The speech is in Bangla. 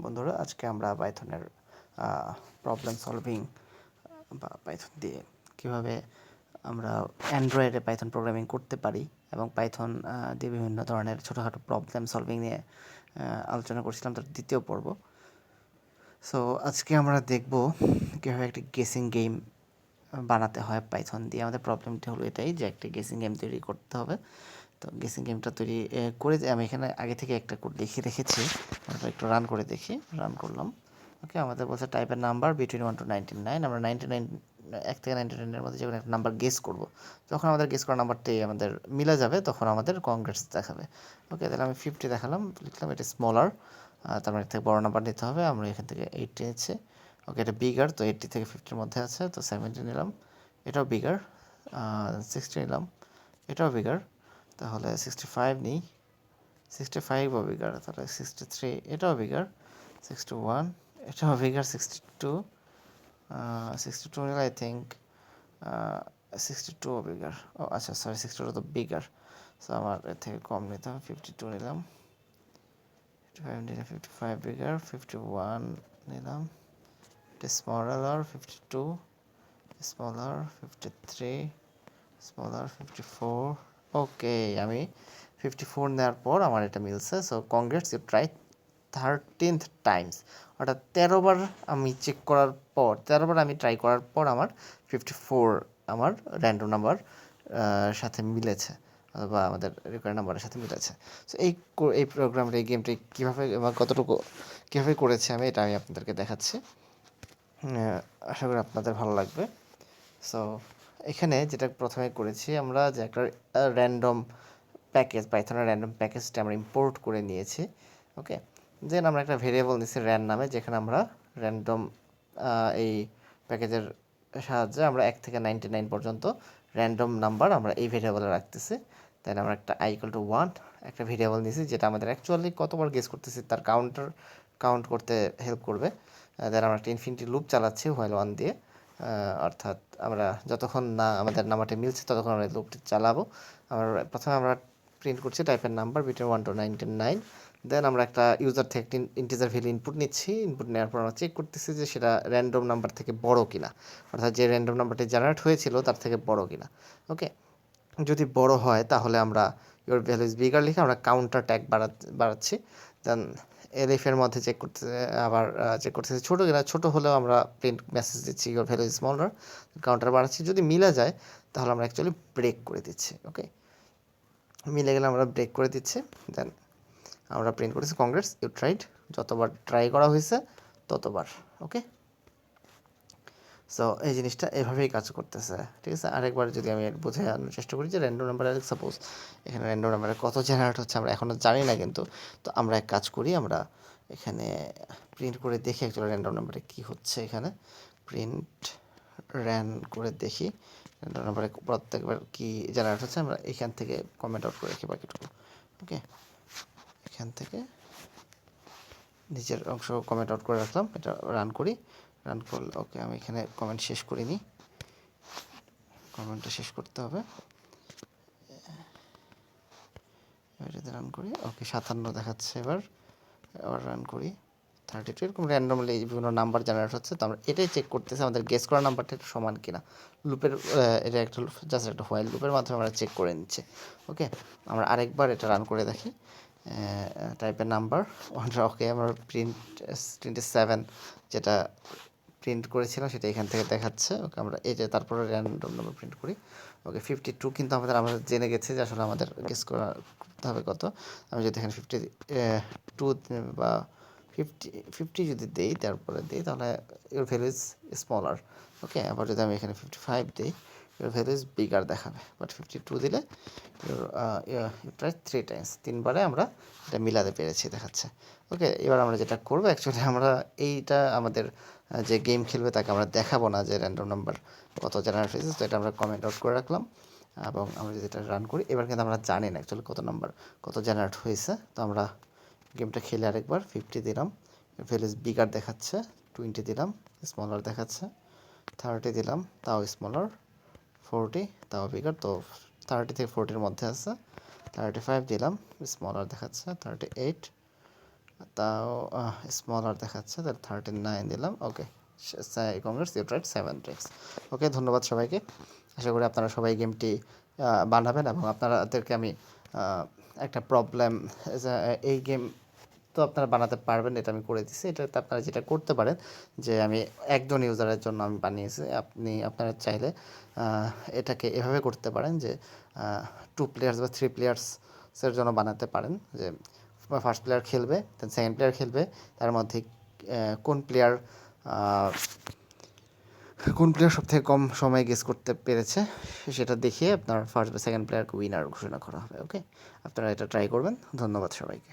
বন্ধুরা, আজকে আমরা পাইথনের প্রবলেম সলভিং বা পাইথন দিয়ে কীভাবে আমরা অ্যান্ড্রয়েডে পাইথন প্রোগ্রামিং করতে পারি এবং পাইথন দিয়ে বিভিন্ন ধরনের ছোটোখাটো প্রবলেম সলভিং নিয়ে আলোচনা করছিলাম, তার দ্বিতীয় পর্ব। সো আজকে আমরা দেখব কীভাবে একটি গেসিং গেম বানাতে হয় পাইথন দিয়ে। আমাদের প্রবলেমটি হলো এটাই যে একটা গেসিং গেম তৈরি করতে হবে। তো গেসিং গেমটা তৈরি করে আমি এখানে আগে থেকে একটা কোড লিখে রেখেছি, আমরা একটু রান করে দেখি। রান করলাম। ওকে, আমাদের বলছে টাইপের নাম্বার বিটুইন 1 to 99। আমরা 99 1 থেকে 99-এর মধ্যে যে কোনো একটা নাম্বার গেস করবো। যখন আমাদের গেস করা নাম্বারটি আমাদের মিলে যাবে তখন আমাদের কংগ্রেটস দেখাবে। ওকে, তাহলে আমি 50 দেখালাম, লিখলাম এটা স্মলার, তার মানে এর থেকে বড় নাম্বার নিতে হবে। আমরা এখান থেকে 80 নিচ্ছি। ওকে, এটা বিগার, তো 80 থেকে 50-এর মধ্যে আছে, তো 70 নিলাম। এটাও বিগার। 60 নিলাম, এটাও বিগার। তাহলে 65 নিই, 65ও বিগার। তাহলে 63, এটাও বিগার। 61, এটাও বিগার। 62, 62 নিলে আই থিঙ্ক 62ও বিগার। ও আচ্ছা, সরি, 62 তো বিগার। সো আমার এর থেকে কম নিতে হবে। 52 নিলাম, 55 নিলাম, 55 বিগার। 51 নিলাম, এটা স্মলার। 52 স্মলার। 53 স্মলার। 54। ওকে, আমি 54 নেওয়ার পর আমার এটা মিলছে। So congrats, you try 13th times, অর্থাৎ 13 বার আমি চেক করার পর, 13 বার আমি ট্রাই করার পর আমার 54 আমার র্যান্ডম নাম্বার সাথে মিলেছে, বা আমাদের রেকর্ড নাম্বারের সাথে মিলেছে। সো এই প্রোগ্রামটা, এই গেমটি কীভাবে বা কতটুকু কীভাবে করেছি আমি, এটা আমি আপনাদেরকে দেখাচ্ছি। আশা করি আপনাদের ভালো লাগবে। সো এখানে যেটা প্রথমে করেছি আমরা, যে একটা র্যান্ডম প্যাকেজ, পাইথনের র্যান্ডম প্যাকেজটা আমরা ইম্পোর্ট করে নিয়েছি। ওকে, দেন আমরা একটা ভেরিয়েবল নিয়েছি র্যান নামে, যেখানে আমরা র্যান্ডম এই প্যাকেজের সাহায্যে আমরা 1 থেকে 99 পর্যন্ত র্যান্ডম নাম্বার আমরা এই ভেরিয়েবলে রাখতেছি। দেন আমরা একটা i=1 একটা ভেরিয়েবল নিয়েছি, যেটা আমাদের অ্যাকচুয়ালি কতবার গেস করতেছি তার কাউন্ট করতে হেল্প করবে। দেন আমরা একটা ইনফিনিটি লুপ চালাচ্ছি while 1 দিয়ে, অর্থাৎ আমরা যতক্ষণ না আমাদের নাম্বারটি মিলছে ততক্ষণ আমরা লুপটি চালাবো। প্রথমে আমরা প্রিন্ট করছি টাইপের নাম্বার বিটুইন 1 to 99। দেন আমরা একটা ইউজার থেকে একটি ইন্টিজার ভ্যালু ইনপুট নিচ্ছি। ইনপুট নেওয়ার পর আমরা চেক করতেছি যে সেটা র্যান্ডম নাম্বার থেকে বড় কিনা, অর্থাৎ যে র্যান্ডম নাম্বারটি জেনারেট হয়েছিল তার থেকে বড় কিনা। ওকে, যদি বড় হয় তাহলে আমরা ইউর ভ্যালু ইজ বিগার লিখে আমরা কাউন্টার ট্যাগ বাড়াচ্ছি। দেন এলিফের মধ্যে চেক করতে আবার চেক করতেছি ছোটো কিনা। ছোটো হলেও আমরা প্রিন্ট মেসেজ দিচ্ছি your value is smaller, counter বাড়াচ্ছি। যদি মিলে যায় তাহলে আমরা অ্যাকচুয়ালি ব্রেক করে দিচ্ছি। ওকে, মিলে গেলে আমরা ব্রেক করে দিচ্ছি। দেন আমরা প্রিন্ট করেছি কংগ্রেটস, ইউ ট্রাইড। যতবার ট্রাই করা হয়েছে ততবার। ওকে, সো এই জিনিসটা এভাবেই কাজ করতেছে, ঠিক আছে। আরেকবার যদি আমি বোঝানোর চেষ্টা করি যে র্যান্ডম নাম্বার, সাপোজ এখানে র্যান্ডম নাম্বারে কত জেনারেট হচ্ছে আমরা এখনও জানি না, কিন্তু তো আমরা এক কাজ করি, আমরা এখানে প্রিন্ট করে দেখি অ্যাকচুয়ালি র্যান্ডম নাম্বারে কী হচ্ছে। এখানে প্রিন্ট র্যান করে দেখি র্যান্ডম নাম্বারে প্রত্যেকবার কী জেনারেট হচ্ছে। আমরা এখান থেকে কমেন্ট আউট করে রাখি বাকিটুকু। ওকে, এখান থেকে নিচের অংশ কমেন্ট আউট করে রাখলাম। এটা রান করি, রান করলে ওকে, আমি এখানে কমেন্ট শেষ করিনি, কমেন্টটা শেষ করতে হবে। এটাতে রান করি। ওকে, 57 দেখাচ্ছে। এবার রান করি 32। এরকম র্যান্ডমলি বিভিন্ন নাম্বার জেনারেট হচ্ছে। তো আমরা এটাই চেক করতেছি আমাদের গেস করা নাম্বারটা একটু সমান কিনা। লুপের এটা একটা জাস্ট একটা হোয়াইল লুপের মাধ্যমে আমরা চেক করে নিচ্ছি। ওকে, আমরা আরেকবার এটা রান করে দেখি। টাইপের নাম্বার ওকে, আমরা প্রিন্ট 7 যেটা প্রিন্ট করেছিলাম সেটা এখান থেকে দেখাচ্ছে। ওকে, আমরা এই যে তারপরে র্যান্ডম নাম্বার প্রিন্ট করি। ওকে, 52 কিন্তু আমরা জেনে গেছি যে আসলে আমাদের গেস করতে হবে কত। আমি যদি এখানে 52 বা 50 যদি দিই, তারপরে দিই, তাহলে ইউর ভ্যালু ইজ স্মলার। ওকে, আবার যদি আমি এখানে 55 দিই, ইউর ভ্যালু ইজ বিগার দেখাবে। বাট 52 দিলে ট্রাই 3 টাইমস, 3বারে আমরা এটা মিলাতে পেরেছি দেখাচ্ছে। ওকে, এবার আমরা যেটা করবো অ্যাকচুয়ালি, আমরা এইটা আমাদের যে গেম খেলবে তাকে আমরা দেখাবো না যে র্যান্ডম নাম্বার কত জেনারেট হয়েছে। তো এটা আমরা কমেন্ট আউট করে রাখলাম। এবং আমরা যদি এটা রান করি, এবার কিন্তু আমরা জানি না অ্যাকচুয়ালি কত জেনারেট হয়েছে। তো আমরা গেমটা খেলে আরেকবার 50 দিলাম, ভ্যালুজ বিগার দেখাচ্ছে। 20 দিলাম, স্মলার দেখাচ্ছে। 30 দিলাম, তাও স্মলার। 40, তাও বিগার। তো 30 থেকে 40-এর মধ্যে আছে। 35 দিলাম, স্মলার দেখাচ্ছে। 38, তাও স্মলার দেখাচ্ছে, তাহলে 39 দিলাম। ওকে, কংগ্রেস, ইউ ট্রাইড 7 ট্রিক্স। ওকে, ধন্যবাদ সবাইকে। আশা করি আপনারা সবাই গেমটি বানাবেন, এবং আপনাদেরকে আমি একটা প্রবলেম, এই গেম তো আপনারা বানাতে পারবেন, এটা আমি করে দিচ্ছি। এটাতে আপনারা যেটা করতে পারেন, যে আমি একজন ইউজারের জন্য আমি বানিয়েছি, আপনারা চাইলে এটাকে এভাবে করতে পারেন যে 2 প্লেয়ার্স বা 3 প্লেয়ার্সের জন্য বানাতে পারেন, যে ফার্স্ট প্লেয়ার খেলবে, দেন সেকেন্ড প্লেয়ার খেলবে, তার মধ্যে কোন প্লেয়ার সব থেকে কম সময় গেস করতে পেরেছে সেটা দেখিয়ে আপনার ফার্স্ট বা সেকেন্ড প্লেয়ারকে উইনার ঘোষণা করা হবে। ওকে, আপনারা এটা ট্রাই করবেন। ধন্যবাদ সবাইকে।